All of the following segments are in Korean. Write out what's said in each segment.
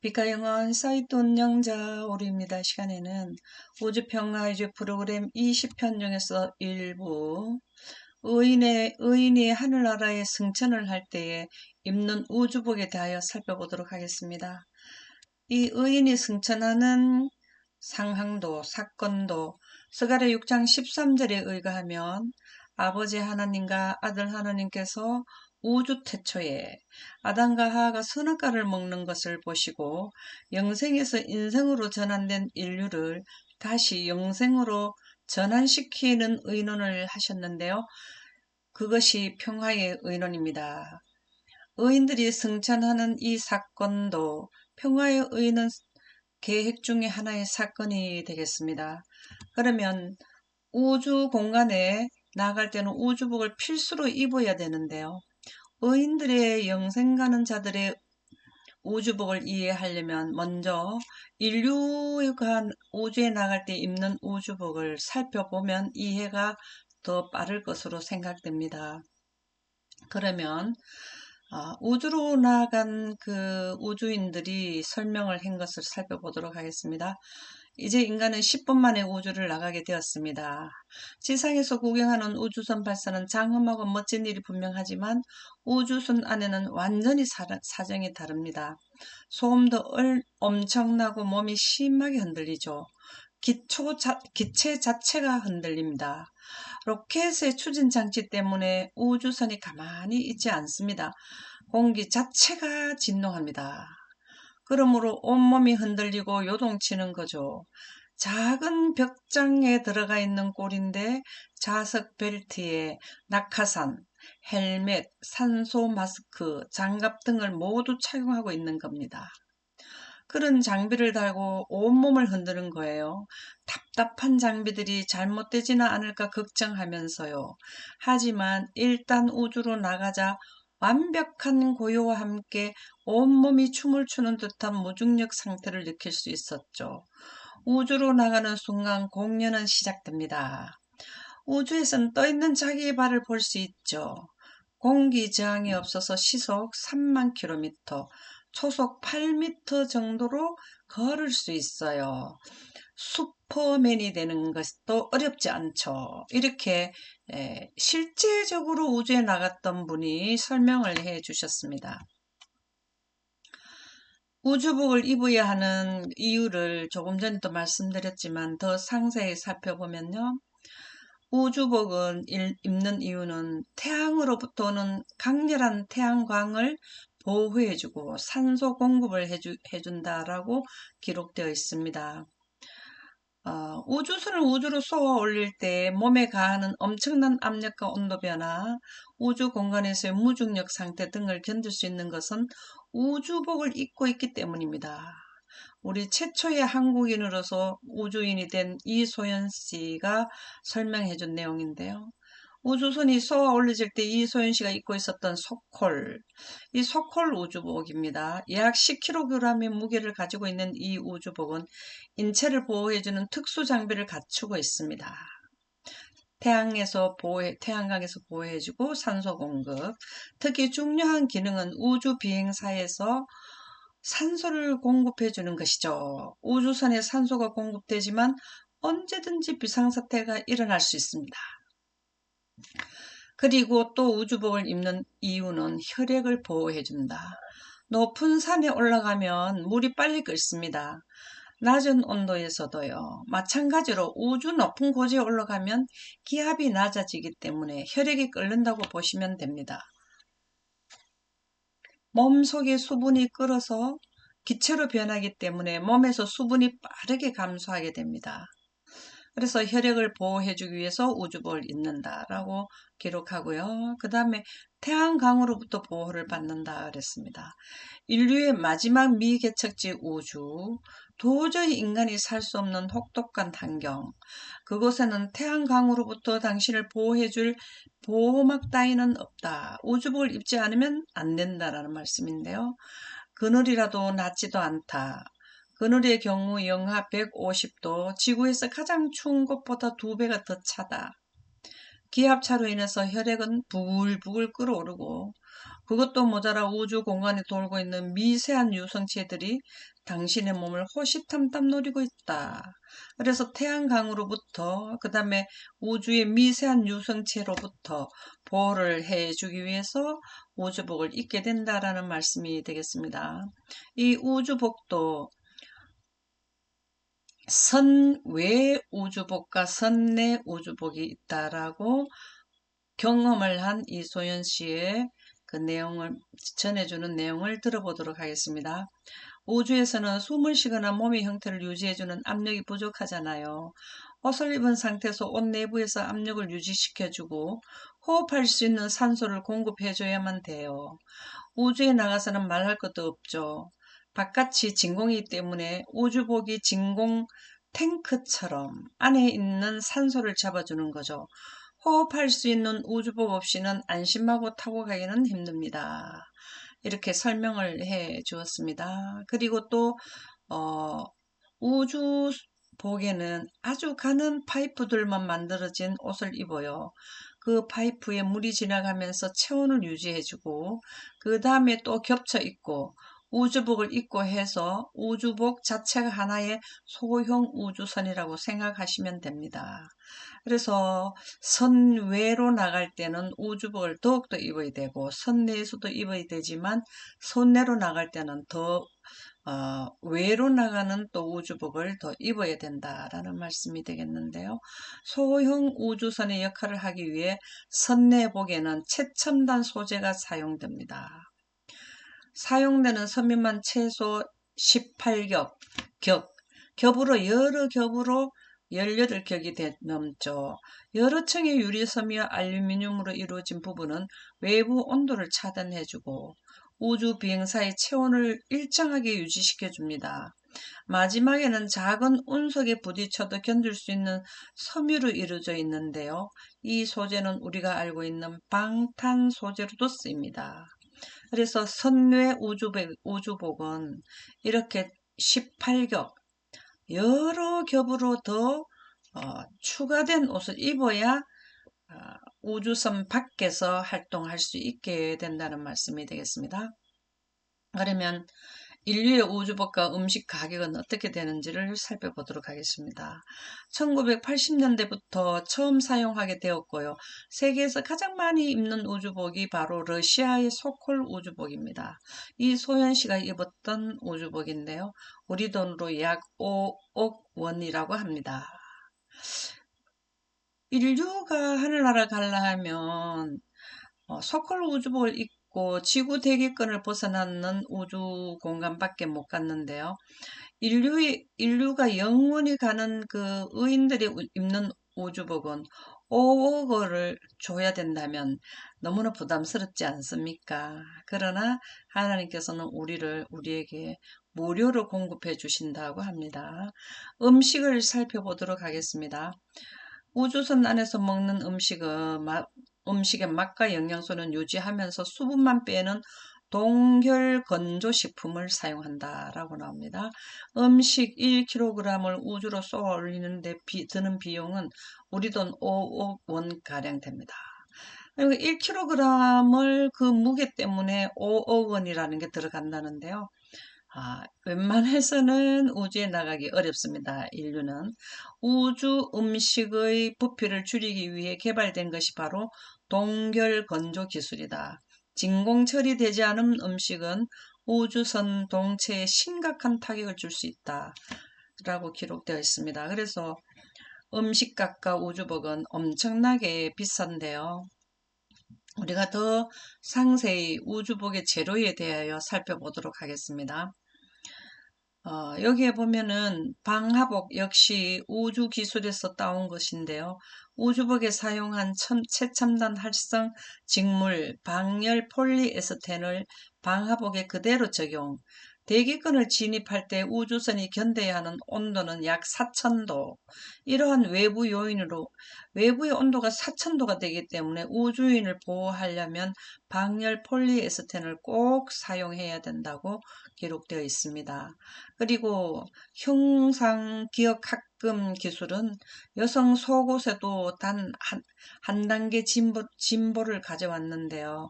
빛가영원 사이트 운영자 오리입니다. 시간에는 우주평화유지 프로그램 20편 중에서 일부 의인이 하늘나라에 승천을 할 때에 입는 우주복에 대하여 살펴보도록 하겠습니다. 이 의인이 승천하는 상황도 사건도 스가랴 6장 13절에 의거하면 아버지 하나님과 아들 하나님께서 우주 태초에 아담과 하와가 선악과를 먹는 것을 보시고 영생에서 인생으로 전환된 인류를 다시 영생으로 전환시키는 의논을 하셨는데요. 그것이 평화의 의논입니다. 의인들이 승천하는 이 사건도 평화의 의논 계획 중에 하나의 사건이 되겠습니다. 그러면 우주 공간에 나갈 때는 우주복을 필수로 입어야 되는데요. 의인들의 영생 가는 자들의 우주복을 이해하려면 먼저 인류가 우주에 나갈 때 입는 우주복을 살펴보면 이해가 더 빠를 것으로 생각됩니다. 그러면 우주로 나간 그 우주인들이 설명을 한 것을 살펴보도록 하겠습니다. 이제 인간은 10분 만에 우주를 나가게 되었습니다. 지상에서 구경하는 우주선 발사는 장엄하고 멋진 일이 분명하지만 우주선 안에는 완전히 사정이 다릅니다. 소음도 엄청나고 몸이 심하게 흔들리죠. 기체 자체가 흔들립니다. 로켓의 추진 장치 때문에 우주선이 가만히 있지 않습니다. 공기 자체가 진동합니다. 그러므로 온몸이 흔들리고 요동치는 거죠. 작은 벽장에 들어가 있는 꼴인데 자석 벨트에 낙하산, 헬멧, 산소 마스크, 장갑 등을 모두 착용하고 있는 겁니다. 그런 장비를 달고 온몸을 흔드는 거예요. 답답한 장비들이 잘못되지는 않을까 걱정하면서요. 하지만 일단 우주로 나가자 완벽한 고요와 함께 온몸이 춤을 추는 듯한 무중력 상태를 느낄 수 있었죠. 우주로 나가는 순간 공연은 시작됩니다. 우주에선 떠있는 자기의 발을 볼 수 있죠. 공기 저항이 없어서 시속 3만 킬로미터, 초속 8미터 정도로 걸을 수 있어요. 슈퍼맨이 되는 것도 어렵지 않죠. 이렇게 실제적으로 우주에 나갔던 분이 설명을 해 주셨습니다. 우주복을 입어야 하는 이유를 조금 전에도 말씀드렸지만 더 상세히 살펴보면요. 우주복은 입는 이유는 태양으로부터 오는 강렬한 태양광을 보호해주고 산소 공급을 해준다라고 기록되어 있습니다. 우주선을 우주로 쏘아 올릴 때 몸에 가하는 엄청난 압력과 온도 변화, 우주 공간에서의 무중력 상태 등을 견딜 수 있는 것은 우주복을 입고 있기 때문입니다. 우리 최초의 한국인으로서 우주인이 된 이소연 씨가 설명해 준 내용인데요. 우주선이 쏘아 올려질 때 이소연 씨가 입고 있었던 소콜, 이 소콜 우주복입니다. 약 10kg의 무게를 가지고 있는 이 우주복은 인체를 보호해주는 특수 장비를 갖추고 있습니다. 태양광에서 보호해주고 산소 공급, 특히 중요한 기능은 우주 비행사에서 산소를 공급해주는 것이죠. 우주선에 산소가 공급되지만 언제든지 비상사태가 일어날 수 있습니다. 그리고 또 우주복을 입는 이유는 혈액을 보호해준다. 높은 산에 올라가면 물이 빨리 끓습니다. 낮은 온도에서도요. 마찬가지로 우주 높은 고지에 올라가면 기압이 낮아지기 때문에 혈액이 끓는다고 보시면 됩니다. 몸속의 수분이 끓어서 기체로 변하기 때문에 몸에서 수분이 빠르게 감소하게 됩니다. 그래서 혈액을 보호해주기 위해서 우주복을 입는다라고 기록하고요. 그 다음에 태양광으로부터 보호를 받는다 그랬습니다. 인류의 마지막 미개척지 우주, 도저히 인간이 살 수 없는 혹독한 환경, 그곳에는 태양광으로부터 당신을 보호해줄 보호막 따위는 없다. 우주복을 입지 않으면 안 된다라는 말씀인데요. 그늘이라도 낮지도 않다. 그늘의 경우 영하 150도, 지구에서 가장 추운 곳보다 2배가 더 차다. 기압차로 인해서 혈액은 부글부글 끓어오르고 그것도 모자라 우주 공간에 돌고 있는 미세한 유성체들이 당신의 몸을 호시탐탐 노리고 있다. 그래서 태양광으로부터 그 다음에 우주의 미세한 유성체로부터 보호를 해주기 위해서 우주복을 입게 된다라는 말씀이 되겠습니다. 이 우주복도 선외 우주복과 선내 우주복이 있다라고 경험을 한 이소연 씨의 그 내용을 전해주는 내용을 들어보도록 하겠습니다. 우주에서는 숨을 쉬거나 몸의 형태를 유지해주는 압력이 부족하잖아요. 옷을 입은 상태에서 옷 내부에서 압력을 유지시켜주고 호흡할 수 있는 산소를 공급해줘야만 돼요. 우주에 나가서는 말할 것도 없죠. 바깥이 진공이기 때문에 우주복이 진공 탱크처럼 안에 있는 산소를 잡아주는 거죠. 호흡할 수 있는 우주복 없이는 안심하고 타고 가기는 힘듭니다. 이렇게 설명을 해 주었습니다. 그리고 또 우주복에는 아주 가는 파이프들만 만들어진 옷을 입어요. 그 파이프에 물이 지나가면서 체온을 유지해주고 그 다음에 또 겹쳐 입고 우주복을 입고 해서 우주복 자체가 하나의 소형 우주선이라고 생각하시면 됩니다. 그래서 선외로 나갈 때는 우주복을 더욱더 입어야 되고 선내에서도 입어야 되지만 선내로 나갈 때는 더 외로 나가는 또 우주복을 더 입어야 된다라는 말씀이 되겠는데요. 소형 우주선의 역할을 하기 위해 선내복에는 최첨단 소재가 사용됩니다. 사용되는 섬유만 최소 18겹, 겹으로 여러 겹으로 18겹이 넘죠. 여러 층의 유리섬유와 알루미늄으로 이루어진 부분은 외부 온도를 차단해주고 우주 비행사의 체온을 일정하게 유지시켜줍니다. 마지막에는 작은 운석에 부딪혀도 견딜 수 있는 섬유로 이루어져 있는데요. 이 소재는 우리가 알고 있는 방탄 소재로도 쓰입니다. 그래서 선뇌 우주복은 이렇게 18겹, 여러 겹으로 더 추가된 옷을 입어야 우주선 밖에서 활동할 수 있게 된다는 말씀이 되겠습니다. 그러면 인류의 우주복과 음식 가격은 어떻게 되는지를 살펴보도록 하겠습니다. 1980년대부터 처음 사용하게 되었고요. 세계에서 가장 많이 입는 우주복이 바로 러시아의 소콜 우주복입니다. 이 소연 씨가 입었던 우주복인데요. 우리 돈으로 약 5억 원이라고 합니다. 인류가 하늘나라 갈라 하면 소콜 우주복을 입고 지구 대기권을 벗어나는 우주 공간밖에 못 갔는데요. 인류가 영원히 가는 그 의인들이 입는 우주복은 5억 원을 줘야 된다면 너무나 부담스럽지 않습니까? 그러나 하나님께서는 우리에게 무료로 공급해 주신다고 합니다. 음식을 살펴보도록 하겠습니다. 우주선 안에서 먹는 음식의 맛과 영양소는 유지하면서 수분만 빼는 동결 건조식품을 사용한다라고 나옵니다. 음식 1kg을 우주로 쏘아 올리는데 드는 비용은 우리 돈 5억 원가량 됩니다. 그리고 1kg을 그 무게 때문에 5억 원이라는 게 들어간다는데요. 웬만해서는 우주에 나가기 어렵습니다. 인류는 우주 음식의 부피를 줄이기 위해 개발된 것이 바로 동결 건조 기술이다. 진공 처리되지 않은 음식은 우주선 동체에 심각한 타격을 줄 수 있다. 라고 기록되어 있습니다. 그래서 음식값과 우주복은 엄청나게 비싼데요. 우리가 더 상세히 우주복의 재료에 대하여 살펴보도록 하겠습니다. 여기에 보면은 방화복 역시 우주 기술에서 따온 것인데요. 우주복에 사용한 최첨단 활성 직물 방열 폴리에스텐을 방화복에 그대로 적용. 대기권을 진입할 때 우주선이 견뎌야 하는 온도는 약 4000도. 이러한 외부 요인으로 외부의 온도가 4000도가 되기 때문에 우주인을 보호하려면 방열 폴리에스텐을 꼭 사용해야 된다고 기록되어 있습니다. 그리고 형상 기억 가끔 기술은 여성 속옷에도 단 한 단계 진보를 가져왔는데요.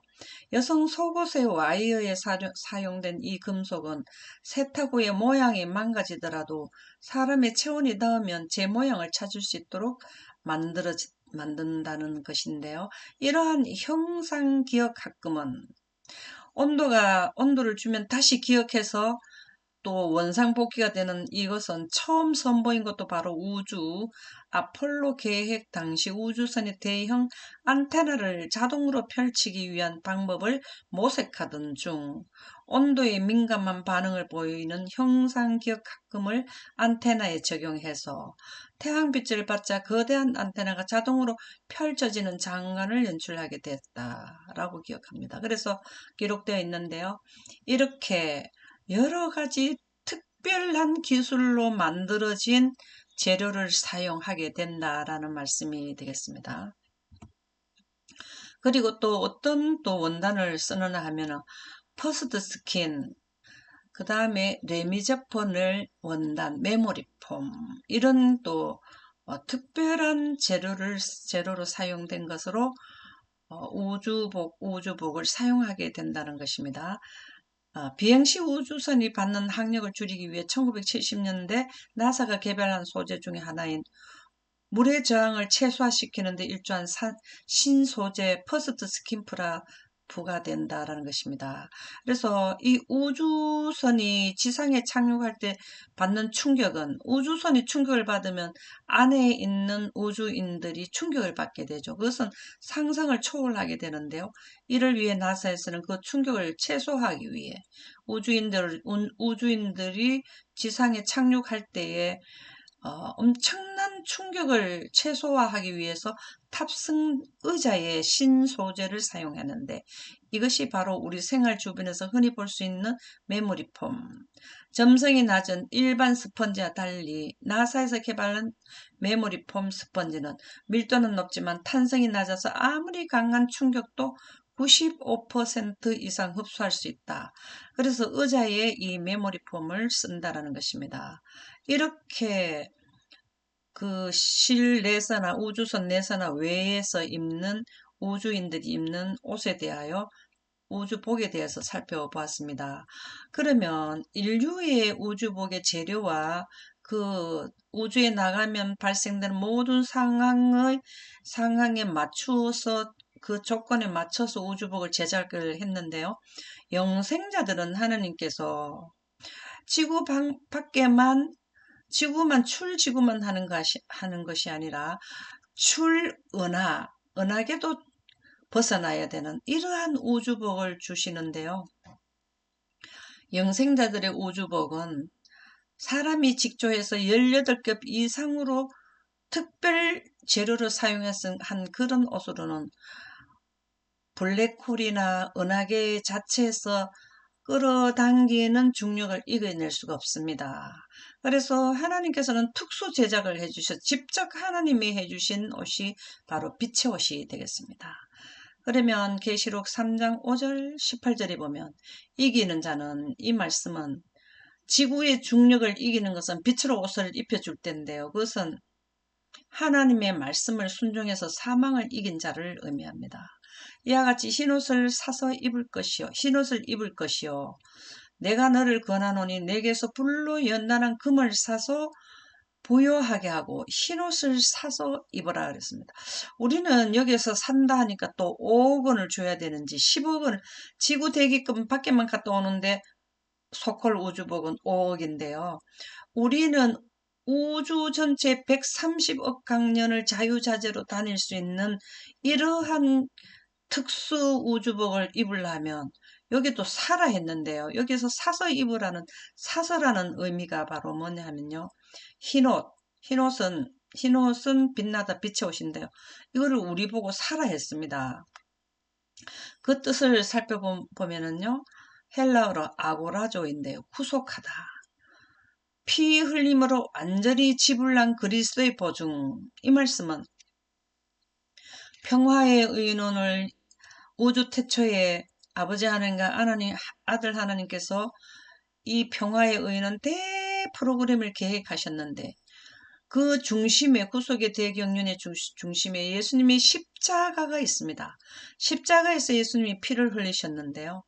여성 속옷의 와이어에 사용된 이 금속은 세탁 후에 모양이 망가지더라도 사람의 체온이 닿으면 제 모양을 찾을 수 있도록 만든다는 것인데요. 이러한 형상기억학금은 온도를 주면 다시 기억해서 또 원상복귀가 되는 이것은 처음 선보인 것도 바로 우주 아폴로 계획 당시 우주선의 대형 안테나를 자동으로 펼치기 위한 방법을 모색하던 중 온도에 민감한 반응을 보이는 형상기억학금을 안테나에 적용해서 태양빛을 받자 거대한 안테나가 자동으로 펼쳐지는 장관을 연출하게 됐다라고 기억합니다. 그래서 기록되어 있는데요. 이렇게 여러 가지 특별한 기술로 만들어진 재료를 사용하게 된다라는 말씀이 되겠습니다. 그리고 또 어떤 또 원단을 쓰느냐 하면은 퍼스트 스킨, 그 다음에 레미제폰을 원단, 메모리폼 이런 또 특별한 재료로 사용된 것으로 우주복을 사용하게 된다는 것입니다. 비행시 우주선이 받는 항력을 줄이기 위해 1970년대 나사가 개발한 소재 중에 하나인 물의 저항을 최소화시키는 데 일조한 신소재 퍼스트 스킨프라 부과된다라는 것입니다. 그래서 이 우주선이 지상에 착륙할 때 받는 충격은 우주선이 충격을 받으면 안에 있는 우주인들이 충격을 받게 되죠. 그것은 상상을 초월하게 되는데요. 이를 위해 나사에서는 그 충격을 최소화하기 위해 우주인들이 지상에 착륙할 때에 엄청난 충격을 최소화하기 위해서 탑승 의자에 신소재를 사용했는데 이것이 바로 우리 생활 주변에서 흔히 볼 수 있는 메모리폼. 점성이 낮은 일반 스펀지와 달리 나사에서 개발한 메모리폼 스펀지는 밀도는 높지만 탄성이 낮아서 아무리 강한 충격도 95% 이상 흡수할 수 있다. 그래서 의자에 이 메모리폼을 쓴다라는 것입니다. 이렇게 그 실내에서나 우주선 내에서나 외에서 입는 우주인들이 입는 옷에 대하여 우주복에 대해서 살펴보았습니다. 그러면 인류의 우주복의 재료와 그 우주에 나가면 발생되는 모든 상황에 맞추어서 그 조건에 맞춰서 우주복을 제작을 했는데요. 영생자들은 하느님께서 지구 밖에만 출지구만 하는 것이 아니라 은하계도 벗어나야 되는 이러한 우주복을 주시는데요. 영생자들의 우주복은 사람이 직조해서 18겹 이상으로 특별 재료를 사용해서 한 그런 옷으로는 블랙홀이나 은하계 자체에서 끌어당기는 중력을 이겨낼 수가 없습니다. 그래서 하나님께서는 특수 제작을 해주셔서 직접 하나님이 해주신 옷이 바로 빛의 옷이 되겠습니다. 그러면 계시록 3장 5절 18절에 보면 이기는 자는, 이 말씀은 지구의 중력을 이기는 것은 빛으로 옷을 입혀줄 텐데요. 그것은 하나님의 말씀을 순종해서 사망을 이긴 자를 의미합니다. 이와 같이 흰옷을 사서 입을 것이요 내가 너를 권하노니 내게서 불로 연단한 금을 사서 부요하게 하고 흰옷을 사서 입어라 그랬습니다. 우리는 여기서 산다 하니까 또 5억 원을 줘야 되는지 10억 원을 지구 대기권 밖에만 갔다 오는데 소콜 우주복은 5억인데요. 우리는 우주 전체 130억 강년을 자유자재로 다닐 수 있는 이러한 특수 우주복을 입으려면 여기도 사라 했는데요. 여기서 사서라는 의미가 바로 뭐냐 하면요. 흰옷은 빛나다 빛의 옷인데요. 이거를 우리 보고 사라 했습니다. 그 뜻을 살펴보면은요. 헬라어로 아고라조인데요. 구속하다. 피 흘림으로 완전히 지불난 그리스도의 보증. 이 말씀은 평화의 의논을 우주 태초에 아버지 하나님과 아들 하나님께서 이 평화의 의논 대 프로그램을 계획하셨는데 그 중심에, 구속의 대경륜의 중심에 예수님의 십자가가 있습니다. 십자가에서 예수님이 피를 흘리셨는데요.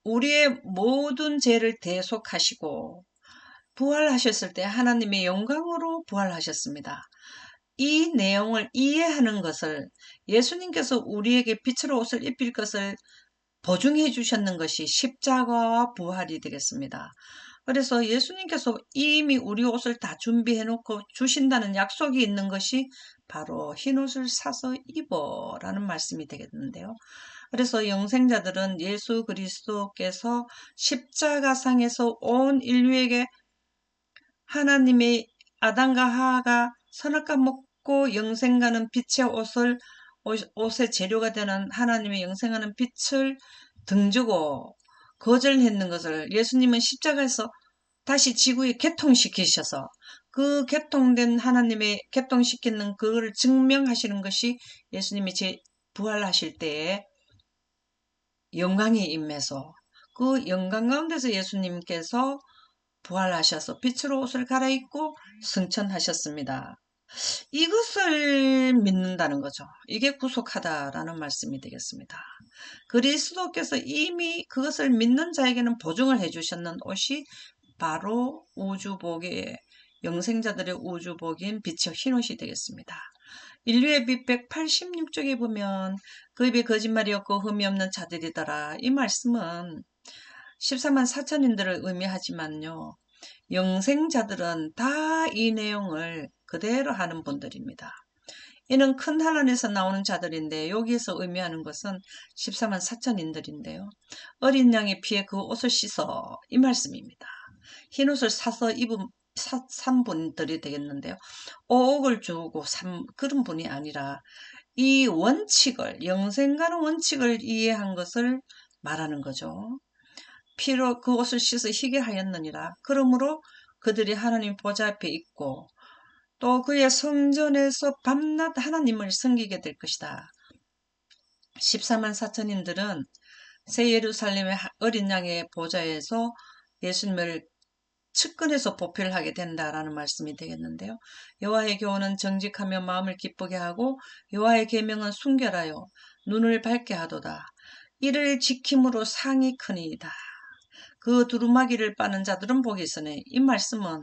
우리의 모든 죄를 대속하시고 부활하셨을 때 하나님의 영광으로 부활하셨습니다. 이 내용을 이해하는 것을, 예수님께서 우리에게 빛으로 옷을 입힐 것을 보증해 주셨는 것이 십자가와 부활이 되겠습니다. 그래서 예수님께서 이미 우리 옷을 다 준비해 놓고 주신다는 약속이 있는 것이 바로 흰옷을 사서 입어라는 말씀이 되겠는데요. 그래서 영생자들은 예수 그리스도께서 십자가상에서 온 인류에게 하나님의 아담과 하와가 선악과 먹고 영생하는 빛의 옷의 재료가 되는 하나님의 영생하는 빛을 등지고 거절했는 것을 예수님은 십자가에서 다시 지구에 개통시키셔서 그 개통된 하나님의 개통시키는 그거를 증명하시는 것이 예수님이 부활하실 때에 영광이 임해서 그 영광 가운데서 예수님께서 부활하셔서 빛으로 옷을 갈아입고 승천하셨습니다. 이것을 믿는다는 거죠. 이게 구속하다라는 말씀이 되겠습니다. 그리스도께서 이미 그것을 믿는 자에게는 보증을 해주셨는 옷이 바로 우주복의 영생자들의 우주복인 빛의 흰옷이 되겠습니다. 인류의 빛 186쪽에 보면 그 입에 거짓말이 없고 흠이 없는 자들이더라. 이 말씀은 14만 4천인들을 의미하지만요. 영생자들은 다 이 내용을 그대로 하는 분들입니다. 이는 큰 환란에서 나오는 자들인데 여기에서 의미하는 것은 14만 4천인들인데요. 어린 양의 피에 그 옷을 씻어 이 말씀입니다. 흰 옷을 사서 산 분들이 되겠는데요. 5억을 주고 산 그런 분이 아니라 이 원칙을, 영생가는 원칙을 이해한 것을 말하는 거죠. 피로 그 옷을 씻어 희게 하였느니라. 그러므로 그들이 하나님 보좌 앞에 있고 또 그의 성전에서 밤낮 하나님을 섬기게 될 것이다. 14만 4천인들은 새 예루살렘의 어린 양의 보좌에서 예수님을 측근에서 보필 하게 된다라는 말씀이 되겠는데요. 여호와의 교훈은 정직하며 마음을 기쁘게 하고 여호와의 계명은 순결하여 눈을 밝게 하도다. 이를 지킴으로 상이 크니이다. 그 두루마기를 빠는 자들은 복이 있으니 이 말씀은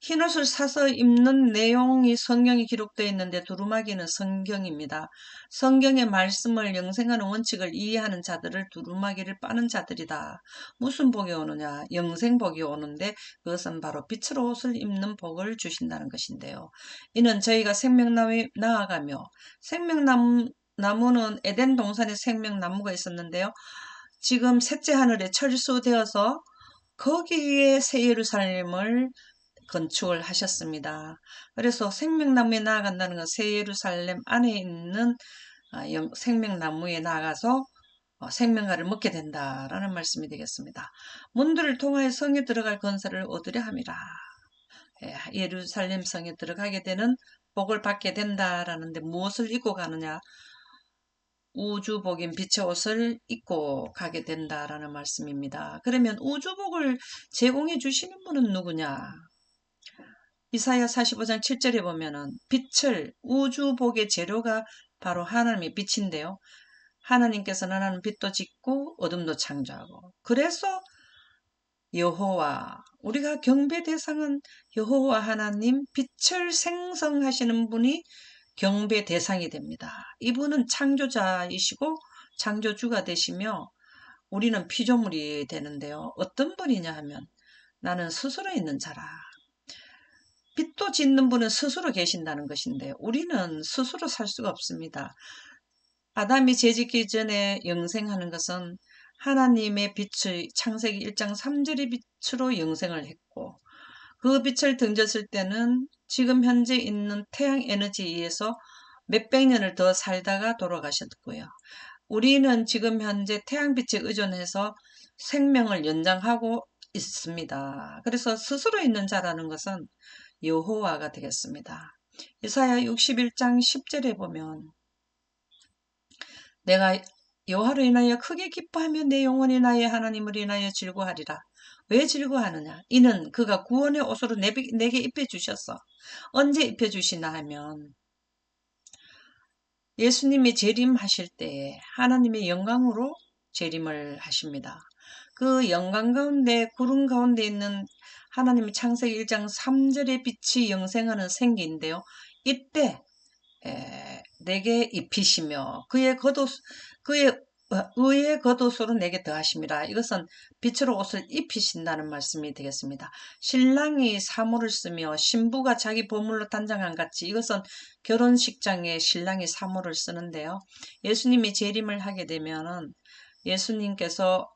흰옷을 사서 입는 내용이 성경에 기록되어 있는데 두루마기는 성경입니다. 성경의 말씀을 영생하는 원칙을 이해하는 자들을 두루마기를 빠는 자들이다. 무슨 복이 오느냐? 영생복이 오는데 그것은 바로 빛으로 옷을 입는 복을 주신다는 것인데요. 이는 저희가 생명나무에 나아가며 생명나무는 에덴 동산에 생명나무가 있었는데요. 지금 셋째 하늘에 철수되어서 거기에 새 예루살렘을 건축을 하셨습니다. 그래서 생명나무에 나아간다는 건 새 예루살렘 안에 있는 생명나무에 나아가서 생명과를 먹게 된다라는 말씀이 되겠습니다. 문들을 통하여 성에 들어갈 건설을 얻으려 함이라. 예루살렘 성에 들어가게 되는 복을 받게 된다라는데 무엇을 입고 가느냐? 우주복인 빛의 옷을 입고 가게 된다라는 말씀입니다. 그러면 우주복을 제공해 주시는 분은 누구냐? 이사야 45장 7절에 보면은 빛을 우주복의 재료가 바로 하나님의 빛인데요. 하나님께서는 하나님 빛도 짓고 어둠도 창조하고 그래서 여호와 우리가 경배 대상은 여호와 하나님 빛을 생성하시는 분이 경배 대상이 됩니다. 이분은 창조자이시고 창조주가 되시며 우리는 피조물이 되는데요. 어떤 분이냐 하면 나는 스스로 있는 자라. 빛도 짓는 분은 스스로 계신다는 것인데 우리는 스스로 살 수가 없습니다. 아담이 죄짓기 전에 영생하는 것은 하나님의 빛의 창세기 1장 3절의 빛으로 영생을 했고 그 빛을 등졌을 때는 지금 현재 있는 태양 에너지에 의해서 몇백 년을 더 살다가 돌아가셨고요. 우리는 지금 현재 태양빛에 의존해서 생명을 연장하고 있습니다. 그래서 스스로 있는 자라는 것은 여호와가 되겠습니다. 이사야 61장 10절에 보면 내가 여호와로 인하여 크게 기뻐하며 내 영혼이 나의 하나님을 인하여 즐거워하리라. 왜 즐거워하느냐? 이는 그가 구원의 옷으로 내게 입혀주셨어. 언제 입혀주시나 하면 예수님이 재림하실 때에 하나님의 영광으로 재림을 하십니다. 그 영광 가운데 구름 가운데 있는 하나님의 창세기 1장 3절의 빛이 영생하는 생기인데요. 이때 내게 입히시며 그의 의의 겉옷으로 내게 더하심이라. 이것은 빛으로 옷을 입히신다는 말씀이 되겠습니다. 신랑이 사모를 쓰며 신부가 자기 보물로 단장한 같이 이것은 결혼식장에 신랑이 사모를 쓰는데요. 예수님이 재림을 하게 되면은 예수님께서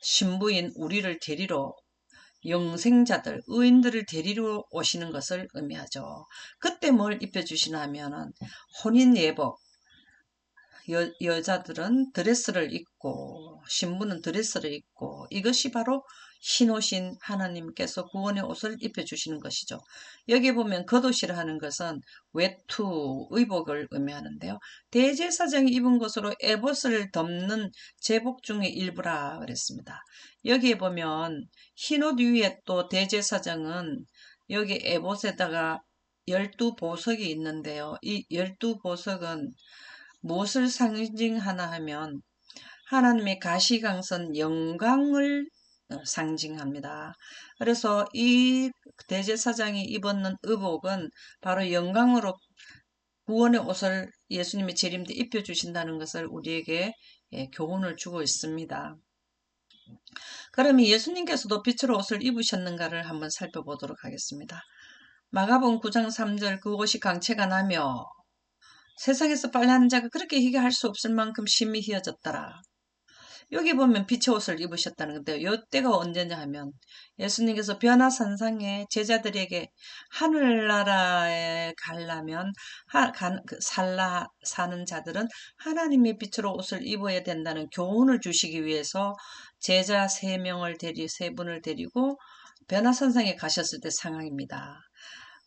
신부인 우리를 데리러 영생자들, 의인들을 데리러 오시는 것을 의미하죠. 그때 뭘 입혀주시나 하면은 혼인예복, 여자들은 드레스를 입고 신부는 드레스를 입고 이것이 바로 흰옷인 하나님께서 구원의 옷을 입혀주시는 것이죠. 여기 보면 겉옷이라 하는 것은 외투, 의복을 의미하는데요. 대제사장이 입은 것으로 에봇을 덮는 제복 중의 일부라 그랬습니다. 여기에 보면 흰옷 위에 또 대제사장은 여기 에봇에다가 12보석이 있는데요. 이 12보석은 무엇을 상징하나 하면 하나님의 가시강선 영광을 상징합니다. 그래서 이 대제사장이 입었는 의복은 바로 영광으로 구원의 옷을 예수님의 재림 때 입혀주신다는 것을 우리에게 교훈을 주고 있습니다. 그러면 예수님께서도 빛으로 옷을 입으셨는가를 한번 살펴보도록 하겠습니다. 마가복음 9장 3절 그 옷이 강체가 나며 세상에서 빨래하는 자가 그렇게 희게 할 수 없을 만큼 심히 휘어졌더라. 여기 보면 빛의 옷을 입으셨다는 건데요. 이때가 언제냐 하면 예수님께서 변화산상에 제자들에게 하늘나라에 가려면 사는 자들은 하나님의 빛으로 옷을 입어야 된다는 교훈을 주시기 위해서 제자 세 분을 데리고 변화산상에 가셨을 때 상황입니다.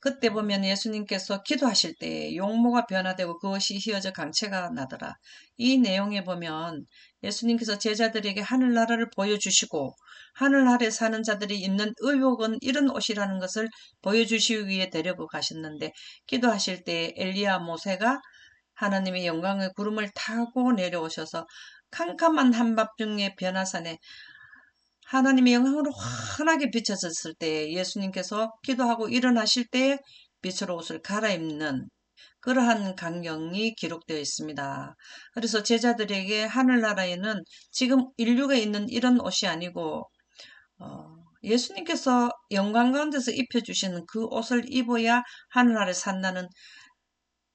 그때 보면 예수님께서 기도하실 때 용모가 변화되고 그것이 휘어져 강체가 나더라. 이 내용에 보면 예수님께서 제자들에게 하늘나라를 보여주시고 하늘 아래 사는 자들이 입는 의복은 이런 옷이라는 것을 보여주시기 위해 데리고 가셨는데 기도하실 때 엘리야 모세가 하나님의 영광의 구름을 타고 내려오셔서 캄캄한 한밤중에 변화산에 하나님의 영광으로 환하게 비춰졌을 때 예수님께서 기도하고 일어나실 때 빛으로 옷을 갈아입는 그러한 광경이 기록되어 있습니다. 그래서 제자들에게 하늘나라에는 지금 인류가 있는 이런 옷이 아니고 예수님께서 영광 가운데서 입혀주시는 그 옷을 입어야 하늘나라에 산다는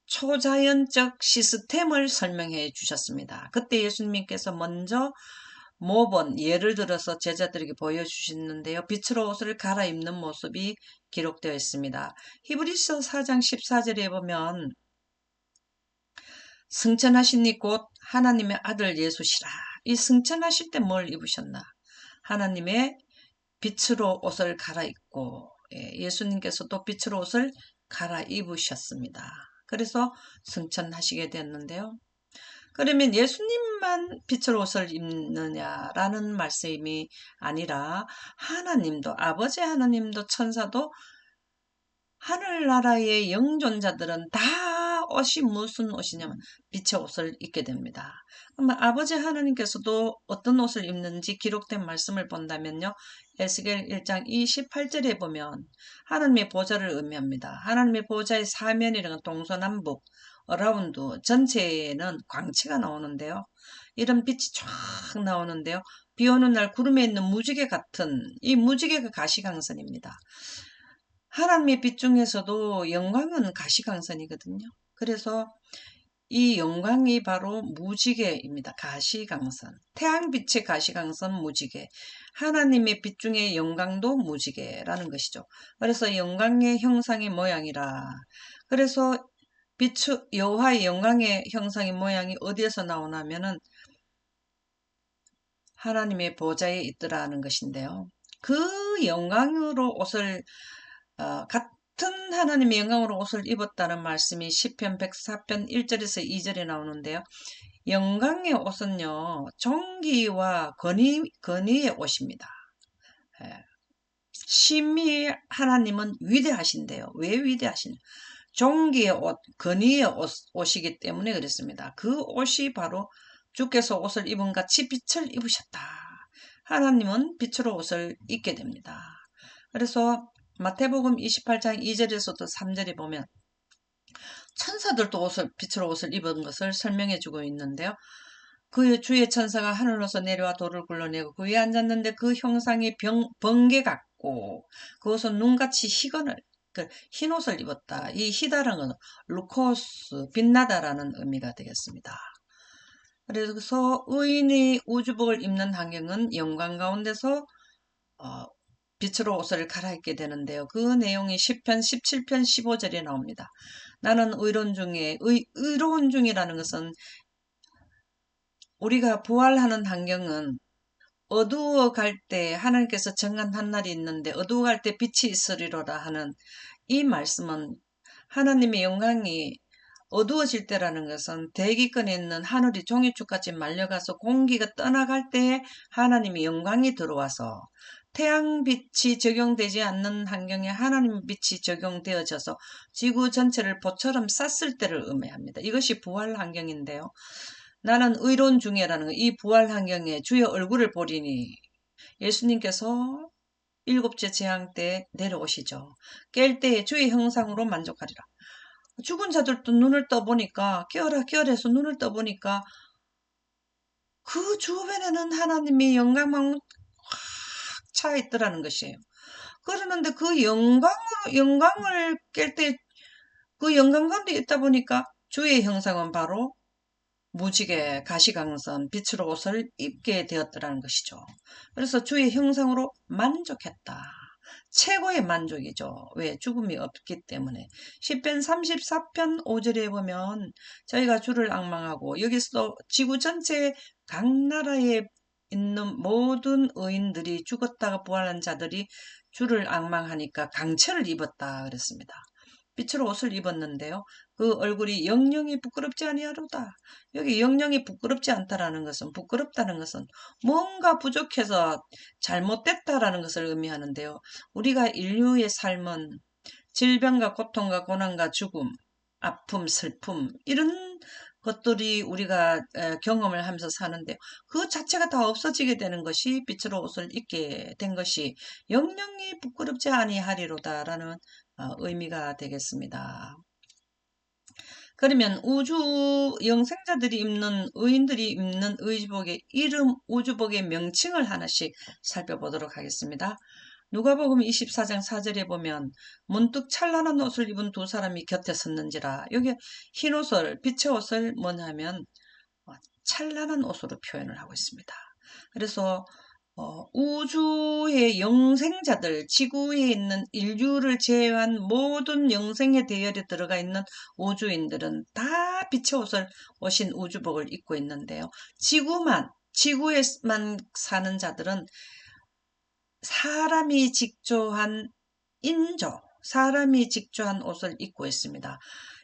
초자연적 시스템을 설명해 주셨습니다. 그때 예수님께서 먼저 모본 예를 들어서 제자들에게 보여주시는데요. 빛으로 옷을 갈아입는 모습이 기록되어 있습니다. 히브리서 4장 14절에 보면 승천하시니 곧 하나님의 아들 예수시라. 이 승천하실 때 뭘 입으셨나? 하나님의 빛으로 옷을 갈아입고 예수님께서도 빛으로 옷을 갈아입으셨습니다. 그래서 승천하시게 됐는데요. 그러면 예수님만 빛을 옷을 입느냐라는 말씀이 아니라 하나님도 아버지 하나님도 천사도 하늘나라의 영존자들은 다 옷이 무슨 옷이냐면 빛의 옷을 입게 됩니다. 그러면 아버지 하나님께서도 어떤 옷을 입는지 기록된 말씀을 본다면요. 에스겔 1장 28절에 보면 하나님의 보좌를 의미합니다. 하나님의 보좌의 사면이라는 동서남북 어라운드 전체에는 광채가 나오는데요. 이런 빛이 쫙 나오는데요. 비 오는 날 구름에 있는 무지개 같은 이 무지개가 가시광선입니다. 하나님의 빛 중에서도 영광은 가시광선이거든요. 그래서 이 영광이 바로 무지개입니다. 가시광선. 태양빛의 가시광선 무지개. 하나님의 빛 중에 영광도 무지개라는 것이죠. 그래서 영광의 형상의 모양이라. 그래서 여호와의 영광의 형상의 모양이 어디에서 나오냐면은 하나님의 보좌에 있더라는 것인데요. 그 영광으로 옷을 같은 하나님의 영광으로 옷을 입었다는 말씀이 시편 104편 1절에서 2절에 나오는데요. 영광의 옷은요. 존귀와 권위의 옷입니다. 심히 하나님은 위대하신데요. 왜 위대하시냐? 종기의 옷, 건의의 옷이기 때문에 그랬습니다. 그 옷이 바로 주께서 옷을 입은 같이 빛을 입으셨다. 하나님은 빛으로 옷을 입게 됩니다. 그래서 마태복음 28장 2절에서도 3절에 보면 천사들도 빛으로 옷을 입은 것을 설명해 주고 있는데요. 그의 주의 천사가 하늘로서 내려와 돌을 굴러내고 그 위에 앉았는데 그 형상이 번개 같고 그것은 눈같이 희건을 흰 옷을 입었다. 이 희다라는 건 루코스, 빛나다라는 의미가 되겠습니다. 그래서 의인이 우주복을 입는 환경은 영광 가운데서 빛으로 옷을 갈아입게 되는데요. 그 내용이 시편 17편 15절에 나옵니다. 나는 의로운 중에 의로운 중이라는 것은 우리가 부활하는 환경은 어두워 갈 때 하나님께서 정한 한 날이 있는데 어두워 갈 때 빛이 있으리로라 하는 이 말씀은 하나님의 영광이 어두워질 때라는 것은 대기권에 있는 하늘이 종이축같이 말려가서 공기가 떠나갈 때에 하나님의 영광이 들어와서 태양빛이 적용되지 않는 환경에 하나님의 빛이 적용되어져서 지구 전체를 보처럼 쌌을 때를 의미합니다. 이것이 부활 환경인데요. 나는 의로운 중에라는 이 부활 환경에 주의 얼굴을 보리니 예수님께서 일곱째 재앙 때 내려오시죠. 깰 때에 주의 형상으로 만족하리라. 죽은 자들도 눈을 떠보니까 깨어라 깨어라 해서 눈을 떠보니까 그 주변에는 하나님의 영광만 확 차 있더라는 것이에요. 그러는데 그 영광을 깰 때 그 영광 가운데 있다 보니까 주의 형상은 바로 무지개, 가시광선, 빛으로 옷을 입게 되었더라는 것이죠. 그래서 주의 형상으로 만족했다. 최고의 만족이죠. 왜? 죽음이 없기 때문에. 시편 34편 5절에 보면 저희가 주를 앙망하고 여기서 지구 전체 각 나라에 있는 모든 의인들이 죽었다가 부활한 자들이 주를 앙망하니까 강철을 입었다 그랬습니다. 빛으로 옷을 입었는데요. 그 얼굴이 영영이 부끄럽지 아니하로다. 여기 영영이 부끄럽지 않다라는 것은 부끄럽다는 것은 뭔가 부족해서 잘못됐다라는 것을 의미하는데요. 우리가 인류의 삶은 질병과 고통과 고난과 죽음, 아픔, 슬픔 이런 것들이 우리가 경험을 하면서 사는데 그 자체가 다 없어지게 되는 것이 빛으로 옷을 입게 된 것이 영영이 부끄럽지 아니하리로다라는 의미가 되겠습니다. 그러면 우주 영생자들이 입는 의인들이 입는 의주복의 이름 우주복의 명칭을 하나씩 살펴보도록 하겠습니다. 누가복음 24장 4절에 보면 문득 찬란한 옷을 입은 두 사람이 곁에 섰는지라. 여기 흰 옷을 빛의 옷을 뭐냐면 찬란한 옷으로 표현을 하고 있습니다. 그래서 우주의 영생자들, 지구에 있는 인류를 제외한 모든 영생의 대열에 들어가 있는 우주인들은 다 빛의 옷을 오신 우주복을 입고 있는데요. 지구에만 사는 자들은 사람이 직조한 사람이 직조한 옷을 입고 있습니다.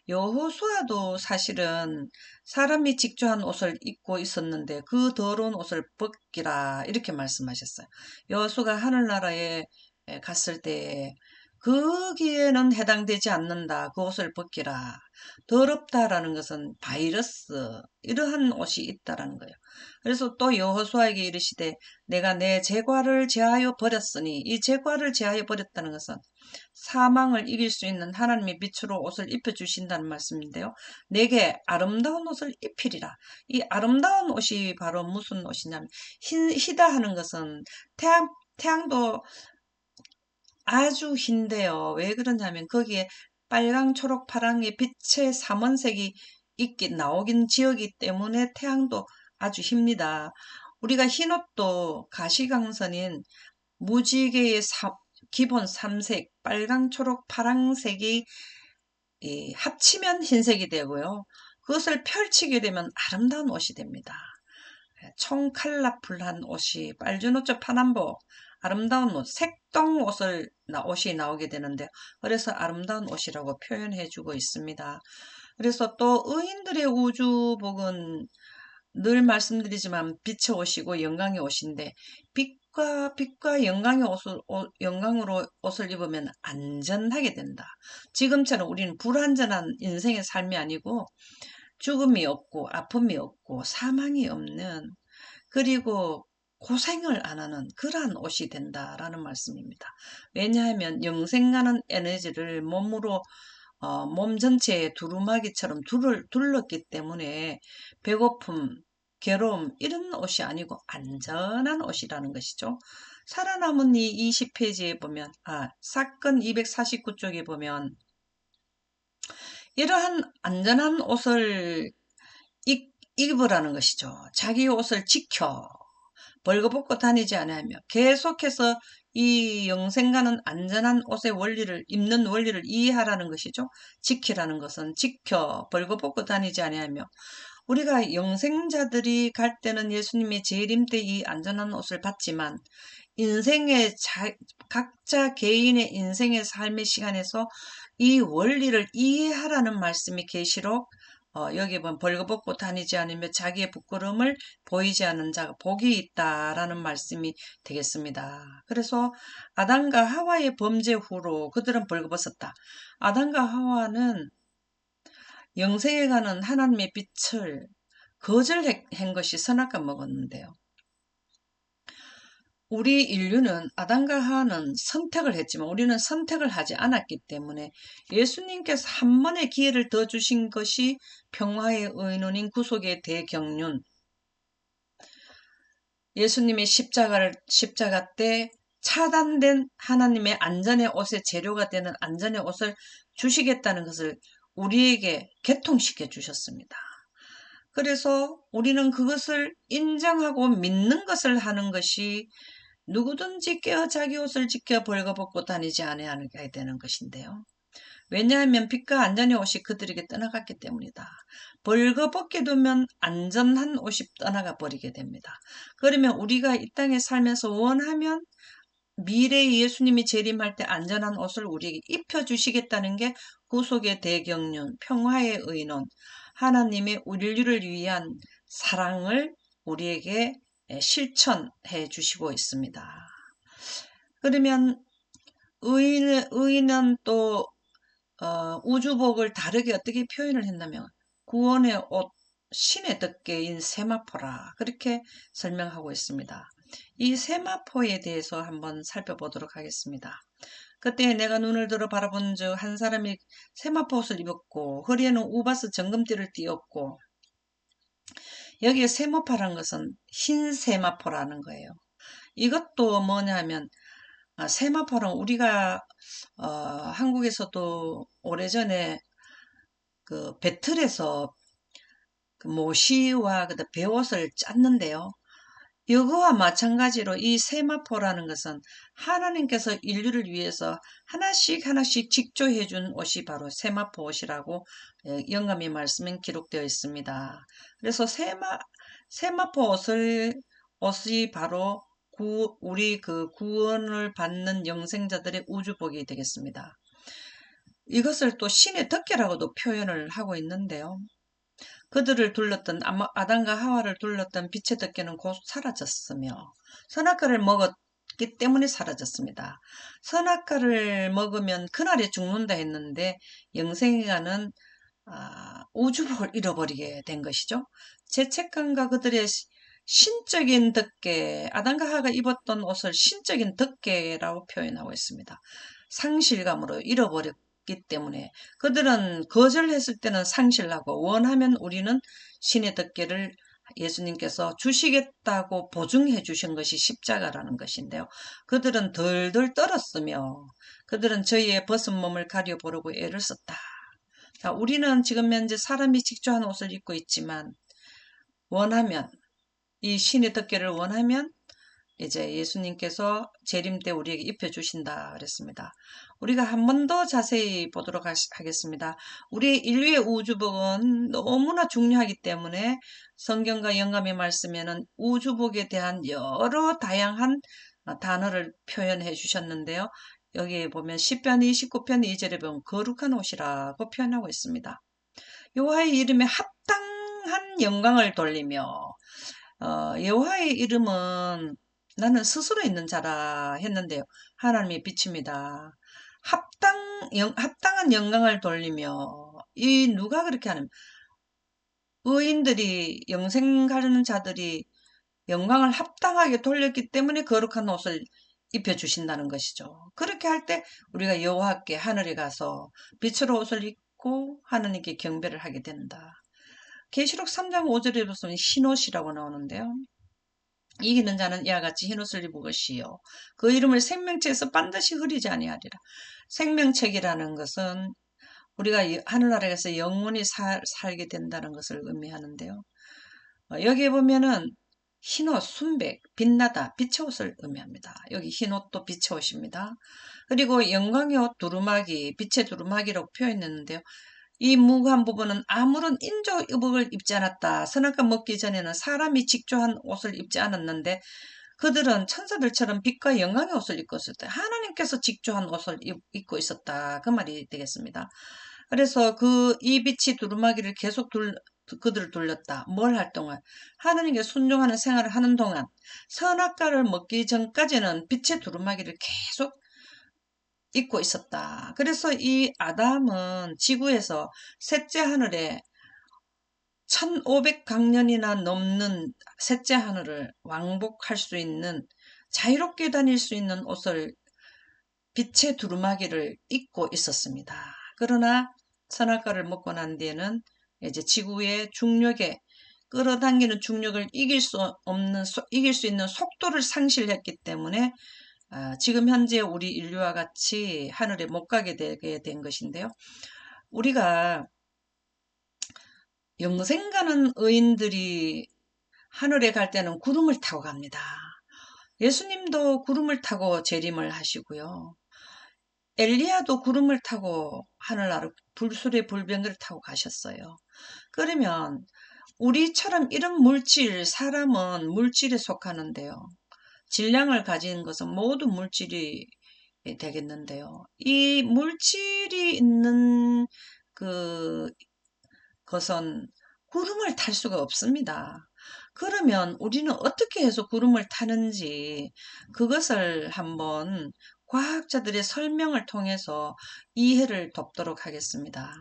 여호수아도 사실은 사람이 직조한 옷을 입고 있었는데 그 더러운 옷을 벗기라 이렇게 말씀하셨어요. 여호수아가 하늘나라에 갔을 때 거기에는 해당되지 않는다. 그 옷을 벗기라. 더럽다라는 것은 바이러스 이러한 옷이 있다라는 거예요. 그래서 또 여호수아에게 이르시되 내가 내 제과를 제하여 버렸으니 이 제과를 제하여 버렸다는 것은 사망을 이길 수 있는 하나님의 빛으로 옷을 입혀주신다는 말씀인데요. 내게 아름다운 옷을 입히리라. 이 아름다운 옷이 바로 무슨 옷이냐면 희다 하는 것은 태양도 아주 흰데요. 왜 그러냐면 거기에 빨강, 초록, 파랑의 빛의 삼원색이 나오긴 지역이기 때문에 태양도 아주 힙니다. 우리가 흰옷도 가시광선인 무지개의 기본 3색, 빨강, 초록, 파랑색이 합치면 흰색이 되고요. 그것을 펼치게 되면 아름다운 옷이 됩니다. 총 컬러풀한 옷이 빨주노초 파남보 아름다운 옷, 색동 옷이 나오게 되는데 그래서 아름다운 옷이라고 표현해 주고 있습니다. 그래서 또 의인들의 우주복은 늘 말씀드리지만 빛의 옷이고 영광의 옷인데 빛과 영광으로 옷을 입으면 안전하게 된다. 지금처럼 우리는 불완전한 인생의 삶이 아니고 죽음이 없고 아픔이 없고 사망이 없는, 그리고 고생을 안 하는 그러한 옷이 된다라는 말씀입니다. 왜냐하면 영생하는 에너지를 몸 전체에 두루마기처럼 둘렀기 때문에 배고픔, 괴로움 이런 옷이 아니고 안전한 옷이라는 것이죠. 살아남은 이 20페이지에 보면, 사건 249쪽에 보면 이러한 안전한 옷을 입으라는 것이죠. 자기 옷을 지켜 벌거벗고 다니지 아니하며 계속해서 이 영생과는 안전한 옷의 원리를, 입는 원리를 이해하라는 것이죠. 지키라는 것은 지켜 벌거벗고 다니지 아니하며, 우리가 영생자들이 갈 때는 예수님의 재림 때 이 안전한 옷을 받지만 인생의 각자 개인의 인생의 삶의 시간에서 이 원리를 이해하라는 말씀이 계시록, 여기 보면 벌거벗고 다니지 않으며 자기의 부끄러움을 보이지 않는 자가 복이 있다라는 말씀이 되겠습니다. 그래서 아담과 하와의 범죄 후로 그들은 벌거벗었다. 아담과 하와는 영생에 가는 하나님의 빛을 거절한 것이 선악과 먹었는데요. 우리 인류는 아담과 하와는 선택을 했지만 우리는 선택을 하지 않았기 때문에 예수님께서 한 번의 기회를 더 주신 것이 평화의 의논인 구속의 대경륜, 예수님의 십자가 때 차단된 하나님의 안전의 옷의 재료가 되는 안전의 옷을 주시겠다는 것을 우리에게 개통시켜 주셨습니다. 그래서 우리는 그것을 인정하고 믿는 것을 하는 것이, 누구든지 깨어 자기 옷을 지켜 벌거벗고 다니지 아니하게 되는 것인데요. 왜냐하면 빛과 안전의 옷이 그들에게 떠나갔기 때문이다. 벌거벗게 두면 안전한 옷이 떠나가 버리게 됩니다. 그러면 우리가 이 땅에 살면서 원하면 미래에 예수님이 재림할 때 안전한 옷을 우리에게 입혀주시겠다는 게 구속의 대경륜, 평화의 의논, 하나님의 인류를 위한 사랑을 우리에게 실천해 주시고 있습니다. 그러면 의인은 또 우주복을 다르게 어떻게 표현을 했냐면 구원의 옷, 신의 덮개인 세마포라, 그렇게 설명하고 있습니다. 이 세마포에 대해서 한번 살펴보도록 하겠습니다. 그때 내가 눈을 들어 바라본 즉 한 사람이 세마포 옷을 입었고 허리에는 우바스 정금띠를 띠었고, 여기에 세마포라는 것은 흰 세마포라는 거예요. 이것도 뭐냐면 세마포는 우리가 한국에서도 오래전에 그 배틀에서 그 모시와 배옷을 짰는데요. 이거와 마찬가지로 이 세마포라는 것은 하나님께서 인류를 위해서 하나씩 하나씩 직조해 준 옷이 바로 세마포 옷이라고 영감의 말씀엔 기록되어 있습니다. 그래서 세마포 옷이 바로 우리 그 구원을 받는 영생자들의 우주복이 되겠습니다. 이것을 또 신의 덮개라고도 표현을 하고 있는데요. 그들을 둘렀던 아담과 하와를 둘렀던 빛의 덮개는 곧 사라졌으며 선악과를 먹었기 때문에 사라졌습니다. 선악과를 먹으면 그날에 죽는다 했는데 영생이가는 우주복을 잃어버리게 된 것이죠. 죄책감과 그들의 신적인 덮개, 아담과 하와가 입었던 옷을 신적인 덮개라고 표현하고 있습니다. 상실감으로 잃어버렸기 때문에 그들은 거절했을 때는 상실하고 원하면 우리는 신의 덮개를 예수님께서 주시겠다고 보증해 주신 것이 십자가라는 것인데요. 그들은 덜덜 떨었으며 그들은 저희의 벗은 몸을 가려보려고 애를 썼다. 자, 우리는 지금 현재 사람이 직조한 옷을 입고 있지만 원하면 이 신의 덮개를 원하면 이제 예수님께서 재림 때 우리에게 입혀주신다 그랬습니다. 우리가 한 번 더 자세히 보도록 하겠습니다. 우리 인류의 우주복은 너무나 중요하기 때문에 성경과 영감의 말씀에는 우주복에 대한 여러 다양한 단어를 표현해 주셨는데요. 여기 보면 시편 29편 2절에 보면 거룩한 옷이라고 표현하고 있습니다. 여호와의 이름에 합당한 영광을 돌리며, 여호와의 이름은 나는 스스로 있는 자라 했는데요. 하나님의 빛입니다. 합당한 영광을 돌리며, 이 누가 그렇게 하는, 의인들이, 영생 가르는 자들이 영광을 합당하게 돌렸기 때문에 거룩한 옷을 입혀주신다는 것이죠. 그렇게 할 때 우리가 여호와께 하늘에 가서 빛으로 옷을 입고 하느님께 경배를 하게 된다. 계시록 3장 5절에 보면 흰옷이라고 나오는데요. 이기는 자는 이와 같이 흰옷을 입을 것이요 그 이름을 생명책에서 반드시 흐리지 아니하리라. 생명책이라는 것은 우리가 하늘나라에서 영원히 살게 된다는 것을 의미하는데요. 여기에 보면은 흰옷, 순백, 빛나다, 빛의 옷을 의미합니다. 여기 흰옷도 빛의 옷입니다. 그리고 영광의 옷 두루마기, 빛의 두루마기라고 표현했는데요. 이 무구한 부분은 아무런 인조의복을 입지 않았다. 선악과 먹기 전에는 사람이 직조한 옷을 입지 않았는데 그들은 천사들처럼 빛과 영광의 옷을 입고 있었다. 하나님께서 직조한 옷을 입고 있었다. 그 말이 되겠습니다. 그래서 이 빛이 두루마기를 계속 그들을 돌렸다. 뭘 할 동안? 하나님께 순종하는 생활을 하는 동안 선악과를 먹기 전까지는 빛의 두루마기를 계속 입고 있었다. 그래서 이 아담은 지구에서 셋째 하늘에 1500강년이나 넘는 셋째 하늘을 왕복할 수 있는 자유롭게 다닐 수 있는 옷을 빛의 두루마기를 입고 있었습니다. 그러나 선악과를 먹고 난 뒤에는 이제 지구의 중력에 끌어당기는 중력을 이길 수 있는 속도를 상실했기 때문에 지금 현재 우리 인류와 같이 하늘에 못 가게 되게 된 것인데요. 우리가 영생 가는 의인들이 하늘에 갈 때는 구름을 타고 갑니다. 예수님도 구름을 타고 재림을 하시고요. 엘리야도 구름을 타고 하늘나라 불수의 불병거를 타고 가셨어요. 그러면 우리처럼 이런 사람은 물질에 속하는데요. 질량을 가진 것은 모두 물질이 되겠는데요. 이 물질이 있는 것은 구름을 탈 수가 없습니다. 그러면 우리는 어떻게 해서 구름을 타는지 그것을 한번 과학자들의 설명을 통해서 이해를 돕도록 하겠습니다.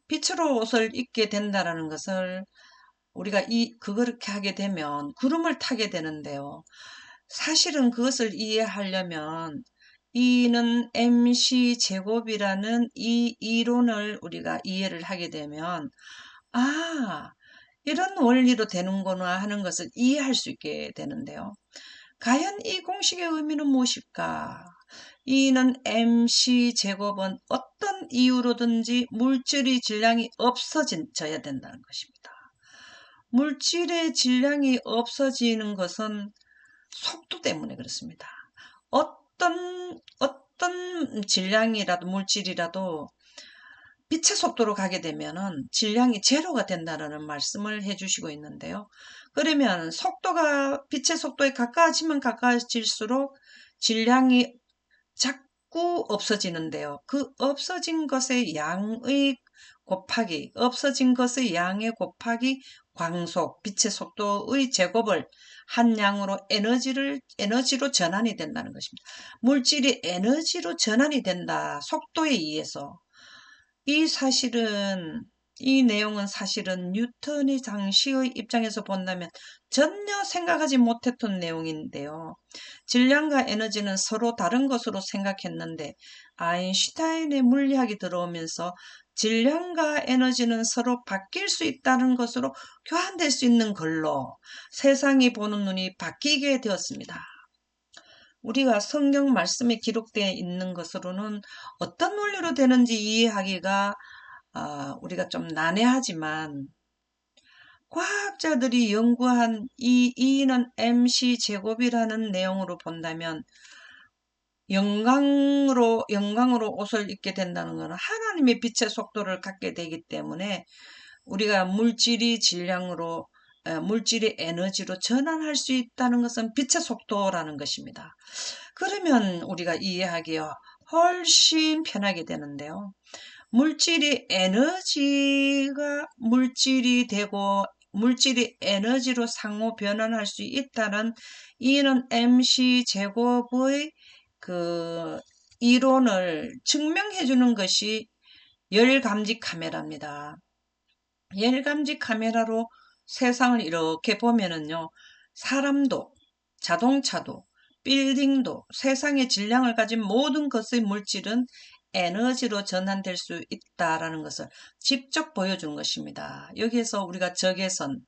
빛으로 옷을 입게 된다는 것을 우리가 그렇게 하게 되면 구름을 타게 되는데요. 사실은 그것을 이해하려면 E는 MC 제곱이라는 이 이론을 우리가 이해를 하게 되면 이런 원리로 되는구나 하는 것을 이해할 수 있게 되는데요. 과연 이 공식의 의미는 무엇일까? E는 MC 제곱은 어떤 이유로든지 물질의 질량이 없어져야 된다는 것입니다. 물질의 질량이 없어지는 것은 속도 때문에 그렇습니다. 어떤 질량이라도 물질이라도 빛의 속도로 가게 되면은 질량이 제로가 된다는 말씀을 해주시고 있는데요. 그러면 빛의 속도에 가까워지면 가까워질수록 질량이 자꾸 없어지는데요. 그 없어진 것의 양의 곱하기 광속, 빛의 속도의 제곱을 한 양으로 에너지로 전환이 된다는 것입니다. 물질이 에너지로 전환이 된다. 속도에 의해서. 이 내용은 사실은 뉴턴의 당시의 입장에서 본다면 전혀 생각하지 못했던 내용인데요. 질량과 에너지는 서로 다른 것으로 생각했는데 아인슈타인의 물리학이 들어오면서 질량과 에너지는 서로 바뀔 수 있다는 것으로 교환될 수 있는 걸로 세상이 보는 눈이 바뀌게 되었습니다. 우리가 성경 말씀에 기록되어 있는 것으로는 어떤 원리로 되는지 이해하기가 우리가 좀 난해하지만 과학자들이 연구한 이 E는 MC 제곱이라는 내용으로 본다면 영광으로 옷을 입게 된다는 것은 하나님의 빛의 속도를 갖게 되기 때문에 우리가 물질이 에너지로 전환할 수 있다는 것은 빛의 속도라는 것입니다. 그러면 우리가 이해하기가 훨씬 편하게 되는데요. 물질이 되고 물질이 에너지로 상호 변환할 수 있다는 E는 MC 제곱의 그 이론을 증명해 주는 것이 열감지 카메라입니다. 열감지 카메라로 세상을 이렇게 보면은요, 사람도, 자동차도, 빌딩도, 세상의 질량을 가진 모든 것의 물질은 에너지로 전환될 수 있다라는 것을 직접 보여주는 것입니다. 여기에서 우리가 적외선,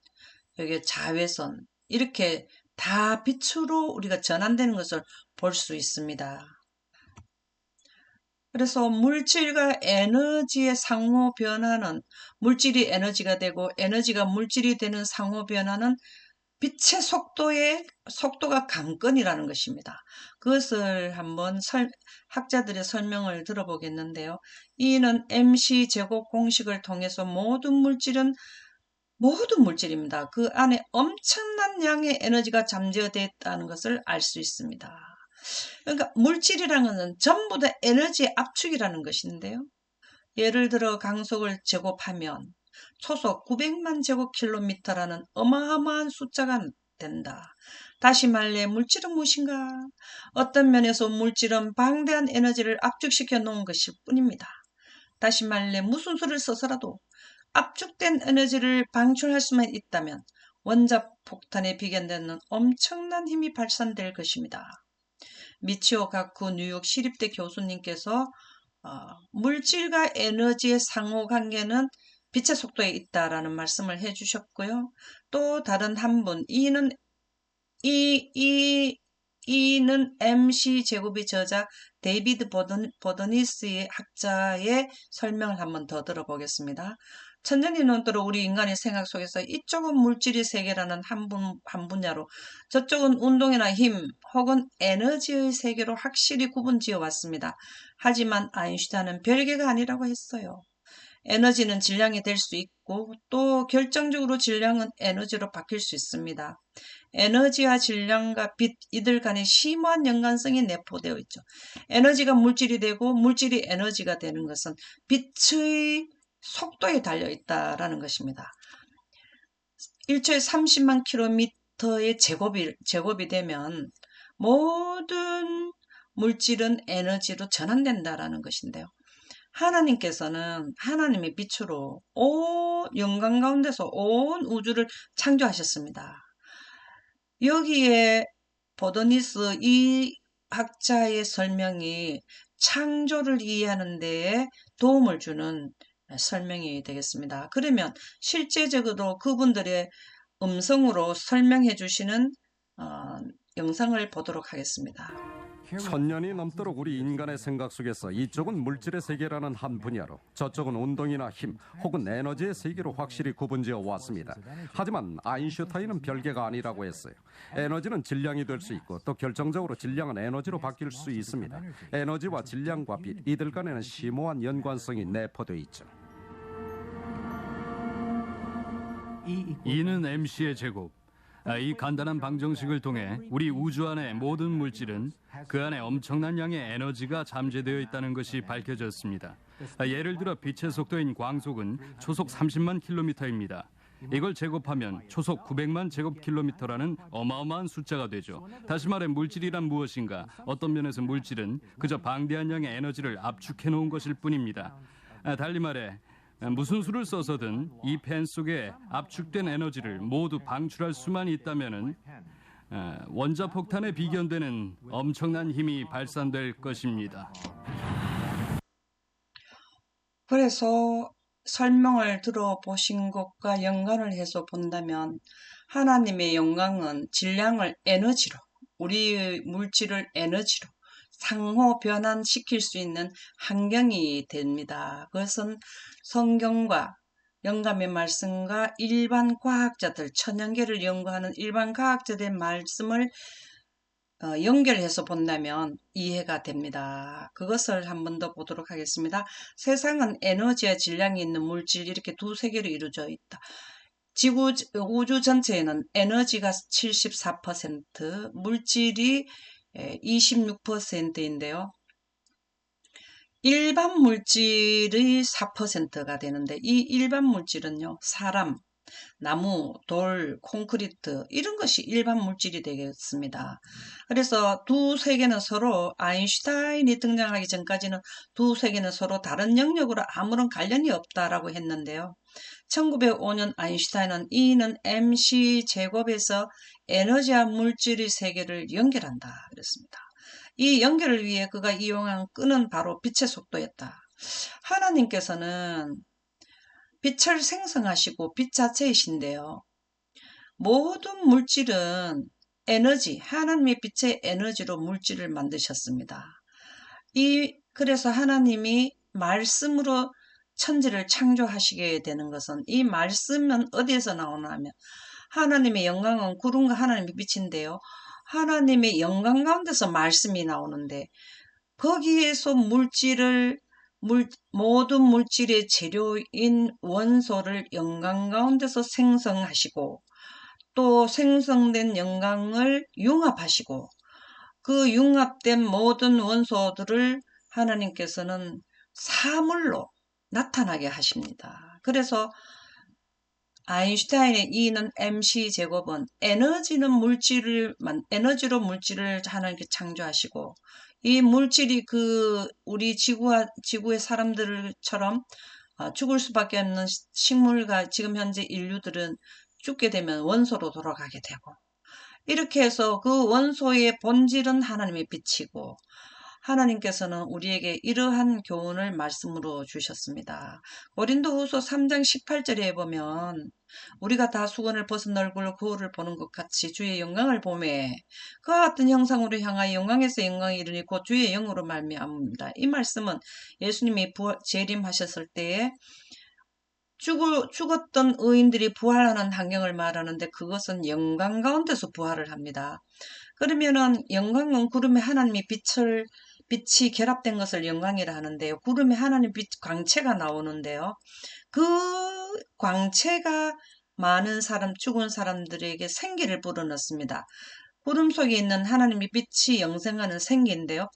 여기 자외선, 이렇게 다 빛으로 우리가 전환되는 것을 볼 수 있습니다. 그래서 물질과 에너지의 상호 변화는, 물질이 에너지가 되고 에너지가 물질이 되는 상호 변화는 빛의 속도가 강건이라는 것입니다. 그것을 한번 학자들의 설명을 들어보겠는데요. E는 MC 제곱 공식을 통해서 모든 물질입니다. 그 안에 엄청난 양의 에너지가 잠재되어 있다는 것을 알 수 있습니다. 그러니까 물질이라는 것은 전부 다 에너지의 압축이라는 것인데요. 예를 들어 강속을 제곱하면 초속 900만 제곱킬로미터라는 어마어마한 숫자가 된다. 다시 말해 물질은 무엇인가? 어떤 면에서 물질은 방대한 에너지를 압축시켜 놓은 것일 뿐입니다. 다시 말해 무슨 수를 써서라도 압축된 에너지를 방출할 수만 있다면 원자폭탄에 비견되는 엄청난 힘이 발산될 것입니다. 미치오 가쿠 뉴욕 시립대 교수님께서 물질과 에너지의 상호관계는 빛의 속도에 있다라는 말씀을 해주셨고요. 또 다른 한 분, E는 MC 제곱의 저자 데이비드 버더니스의 학자의 설명을 한번 더 들어보겠습니다. 천년이 넘도록 우리 인간의 생각 속에서 이쪽은 물질의 세계라는 한 분야로, 저쪽은 운동이나 힘 혹은 에너지의 세계로 확실히 구분지어 왔습니다. 하지만 아인슈타인은 별개가 아니라고 했어요. 에너지는 질량이 될 수 있고 또 결정적으로 질량은 에너지로 바뀔 수 있습니다. 에너지와 질량과 빛, 이들 간에 심오한 연관성이 내포되어 있죠. 에너지가 물질이 되고 물질이 에너지가 되는 것은 빛의 속도에 달려 있다라는 것입니다. 1초에 30만 킬로미터의 제곱이 되면 모든 물질은 에너지로 전환된다라는 것인데요. 하나님께서는 하나님의 빛으로 온 영광 가운데서 온 우주를 창조하셨습니다. 여기에 버더니스 이 학자의 설명이 창조를 이해하는 데에 도움을 주는 설명이 되겠습니다. 그러면 실제적으로 그분들의 음성으로 설명해 주시는 영상을 보도록 하겠습니다. 천년이 넘도록 우리 인간의 생각 속에서 이쪽은 물질의 세계라는 한 분야로, 저쪽은 운동이나 힘 혹은 에너지의 세계로 확실히 구분지어 왔습니다. 하지만 아인슈타인은 별개가 아니라고 했어요. 에너지는 질량이 될 수 있고 또 결정적으로 질량은 에너지로 바뀔 수 있습니다. 에너지와 질량과 빛, 이들 간에는 심오한 연관성이 내포되어 있죠. E는 MC의 제곱. 이 간단한 방정식을 통해 우리 우주 안의 모든 물질은 그 안에 엄청난 양의 에너지가 잠재되어 있다는 것이 밝혀졌습니다. 예를 들어 빛의 속도인 광속은 초속 30만 킬로미터입니다. 이걸 제곱하면 초속 900만 제곱킬로미터라는 어마어마한 숫자가 되죠. 다시 말해 물질이란 무엇인가? 어떤 면에서 물질은 그저 방대한 양의 에너지를 압축해 놓은 것일 뿐입니다. 달리 말해 무슨 수를 써서든 이 펜 속에 압축된 에너지를 모두 방출할 수만 있다면은 원자폭탄에 비견되는 엄청난 힘이 발산될 것입니다. 그래서 설명을 들어보신 것과 연관을 해서 본다면 하나님의 영광은 질량을 에너지로, 우리의 물질을 에너지로 상호 변환시킬 수 있는 환경이 됩니다. 그것은 성경과 영감의 말씀과 일반 과학자들, 천연계를 연구하는 일반 과학자들의 말씀을 연결해서 본다면 이해가 됩니다. 그것을 한 번 더 보도록 하겠습니다. 세상은 에너지와 질량이 있는 물질, 이렇게 두 세계로 이루어져 있다. 우주 전체에는 에너지가 74%, 물질이 26%인데요. 일반 물질의 4%가 되는데 이 일반 물질은요, 사람, 나무, 돌, 콘크리트 이런 것이 일반 물질이 되겠습니다. 그래서 두 세계는 서로 아인슈타인이 등장하기 전까지는 두 세계는 서로 다른 영역으로 아무런 관련이 없다라고 했는데요. 1905년 아인슈타인은 E는 mc 제곱에서 에너지와 물질의 세계를 연결한다 그랬습니다. 이 연결을 위해 그가 이용한 끈은 바로 빛의 속도였다. 하나님께서는 빛을 생성하시고 빛 자체이신데요. 모든 물질은 에너지, 하나님의 빛의 에너지로 물질을 만드셨습니다. 그래서 하나님이 말씀으로 천지를 창조하시게 되는 것은 이 말씀은 어디에서 나오나 하면 하나님의 영광은 구름과 하나님의 빛인데요. 하나님의 영광 가운데서 말씀이 나오는데 거기에서 모든 물질의 재료인 원소를 영광 가운데서 생성하시고 또 생성된 영광을 융합하시고 그 융합된 모든 원소들을 하나님께서는 사물로 나타나게 하십니다. 그래서 아인슈타인의 E는 mc 제곱은 에너지로 물질을 하나님께 창조하시고 이 물질이 우리 지구의 사람들처럼 죽을 수밖에 없는 식물과 지금 현재 인류들은 죽게 되면 원소로 돌아가게 되고 이렇게 해서 그 원소의 본질은 하나님의 빛이고 하나님께서는 우리에게 이러한 교훈을 말씀으로 주셨습니다. 고린도후서 3장 18절에 보면 우리가 다 수건을 벗은 얼굴로 거울을 보는 것 같이 주의 영광을 보매 그와 같은 형상으로 향하여 영광에서 영광에 이르니 곧 주의 영으로 말미암습니다. 이 말씀은 예수님이 재림하셨을 때에 죽었던 의인들이 부활하는 환경을 말하는데 그것은 영광 가운데서 부활을 합니다. 그러면은 영광은 구름에 하나님의 빛이 결합된 것을 영광이라 하는데요. 구름에 하나님 빛 광채가 나오는데요. 그 광채가 많은 죽은 사람들에게 생기를 불어넣습니다. 구름 속에 있는 하나님의 빛이 영생하는 생기인데요.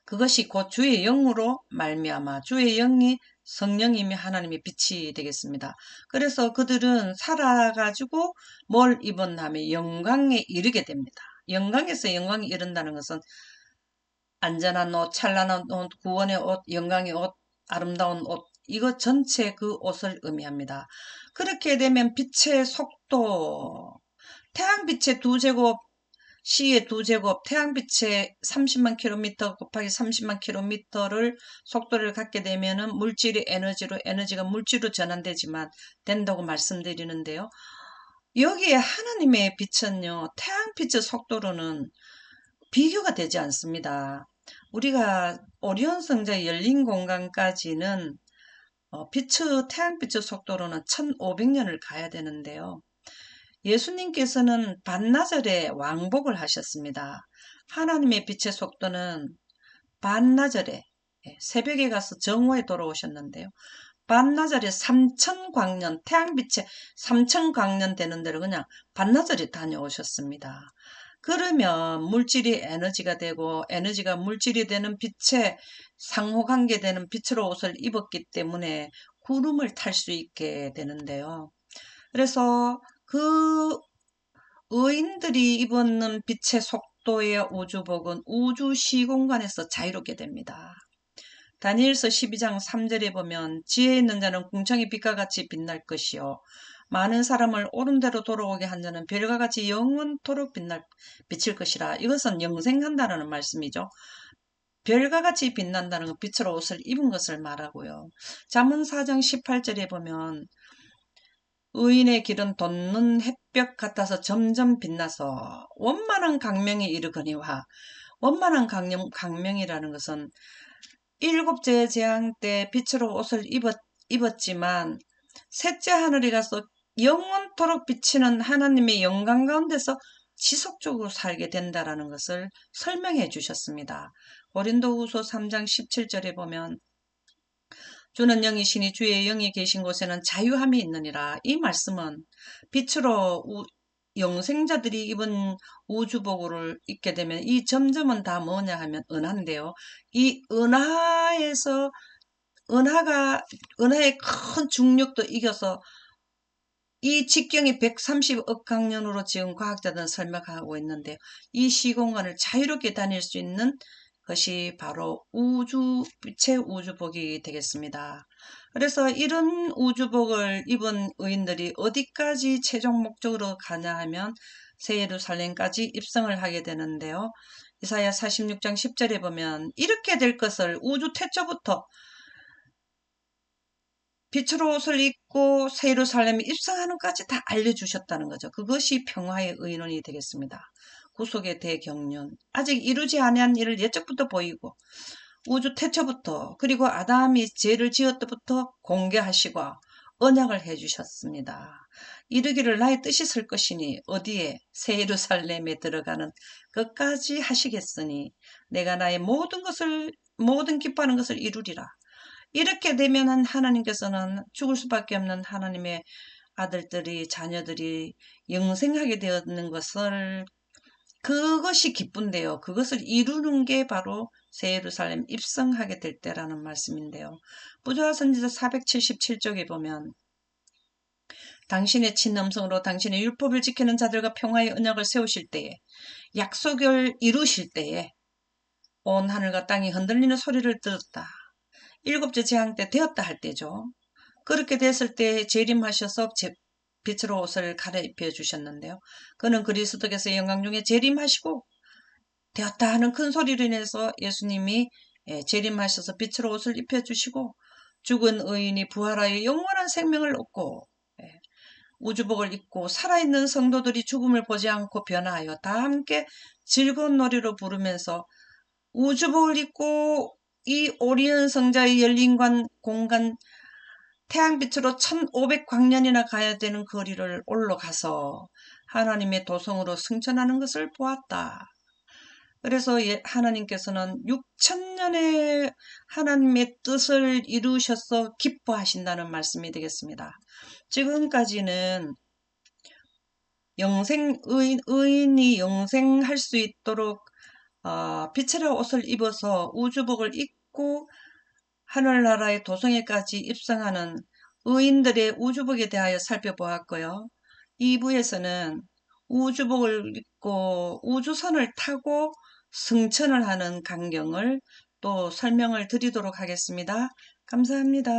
그것이 곧 주의 영으로 말미암아 주의 영이 성령이며 하나님의 빛이 되겠습니다. 그래서 그들은 살아가지고 뭘 입었냐면 영광에 이르게 됩니다. 영광에서 영광에 이른다는 것은 안전한 옷, 찬란한 옷, 구원의 옷, 영광의 옷, 아름다운 옷, 이것 전체 그 옷을 의미합니다. 그렇게 되면 빛의 속도, 태양빛의 2제곱, C의 2제곱, 태양빛의 30만 킬로미터 곱하기 30만 킬로미터를 속도를 갖게 되면은 물질이 에너지가 물질로 전환되지만 된다고 말씀드리는데요. 여기에 하나님의 빛은요, 태양빛의 속도로는 비교가 되지 않습니다. 우리가 오리온 성자의 열린 공간까지는 태양빛의 속도로는 1500년을 가야 되는데요. 예수님께서는 반나절에 왕복을 하셨습니다. 하나님의 빛의 속도는 반나절에 새벽에 가서 정오에 돌아오셨는데요. 반나절에 3000광년, 태양빛에 3000광년 되는 데를 그냥 반나절에 다녀오셨습니다. 그러면 물질이 에너지가 되고 에너지가 물질이 되는 빛에 상호관계되는 빛으로 옷을 입었기 때문에 구름을 탈 수 있게 되는데요. 그래서 그 의인들이 입었는 빛의 속도의 우주복은 우주 시공간에서 자유롭게 됩니다. 다니엘서 12장 3절에 보면 지혜 있는 자는 궁창의 빛과 같이 빛날 것이요 많은 사람을 옳은 대로 돌아오게 한 자는 별과 같이 영원토록 비칠 것이라. 이것은 영생한다는 말씀이죠. 별과 같이 빛난다는 건 빛으로 옷을 입은 것을 말하고요. 잠언 4장 18절에 보면 의인의 길은 돋는 햇볕 같아서 점점 빛나서 원만한 강명에 이르거니와 원만한 강명이라는 것은 일곱째 재앙 때 빛으로 옷을 입었지만 셋째 하늘에 가서 영원토록 비치는 하나님의 영광 가운데서 지속적으로 살게 된다라는 것을 설명해 주셨습니다. 고린도후서 3장 17절에 보면 주는 영이시니 주의 영이 계신 곳에는 자유함이 있느니라. 이 말씀은 빛으로 영생자들이 입은 우주복을 입게 되면 이 점점은 다 뭐냐 하면 은하인데요. 이 은하의 큰 중력도 이겨서 이 직경이 130억 광년으로 지금 과학자들은 설명하고 있는데 이 시공간을 자유롭게 다닐 수 있는 것이 바로 빛의 우주복이 되겠습니다. 그래서 이런 우주복을 입은 의인들이 어디까지 최종 목적으로 가냐 하면 새 예루살렘까지 입성을 하게 되는데요. 이사야 46장 10절에 보면 이렇게 될 것을 우주 태초부터 빛으로 옷을 입고 새 예루살렘에 입성하는 것까지 다 알려주셨다는 거죠. 그것이 평화의 의논이 되겠습니다. 구속의 대경륜, 아직 이루지 아니한 일을 예적부터 보이고 우주 태초부터 그리고 아담이 죄를 지었부터 공개하시고 언약을 해주셨습니다. 이르기를 나의 뜻이 설 것이니 어디에 새 예루살렘에 들어가는 것까지 하시겠으니 내가 나의 모든 기뻐하는 것을 이루리라. 이렇게 되면은 하나님께서는 죽을 수밖에 없는 하나님의 아들들이 자녀들이 영생하게 되었는 것을 그것이 기쁜데요. 그것을 이루는 게 바로 새 예루살렘 입성하게 될 때라는 말씀인데요. 부조화 선지자 477쪽에 보면 당신의 친음성으로 당신의 율법을 지키는 자들과 평화의 언약을 세우실 때에 약속을 이루실 때에 온 하늘과 땅이 흔들리는 소리를 들었다. 일곱째 재앙 때 되었다 할 때죠. 그렇게 됐을 때 재림하셔서 빛으로 옷을 갈아입혀 주셨는데요. 그는 그리스도께서 영광 중에 재림하시고 되었다 하는 큰 소리로 인해서 예수님이 재림하셔서 빛으로 옷을 입혀주시고 죽은 의인이 부활하여 영원한 생명을 얻고 우주복을 입고 살아있는 성도들이 죽음을 보지 않고 변화하여 다 함께 즐거운 노래로 부르면서 우주복을 입고 이 오리온 성자의 열린 공간 태양빛으로 1500광년이나 가야 되는 거리를 올라가서 하나님의 도성으로 승천하는 것을 보았다. 그래서 하나님께서는 6000년의 하나님의 뜻을 이루셔서 기뻐하신다는 말씀이 되겠습니다. 지금까지는 의인이 영생할 수 있도록 빛의 옷을 입어서 우주복을 입고 하늘나라의 도성에까지 입성하는 의인들의 우주복에 대하여 살펴보았고요. 2부에서는 우주복을 입고 우주선을 타고 승천을 하는 광경을 또 설명을 드리도록 하겠습니다. 감사합니다.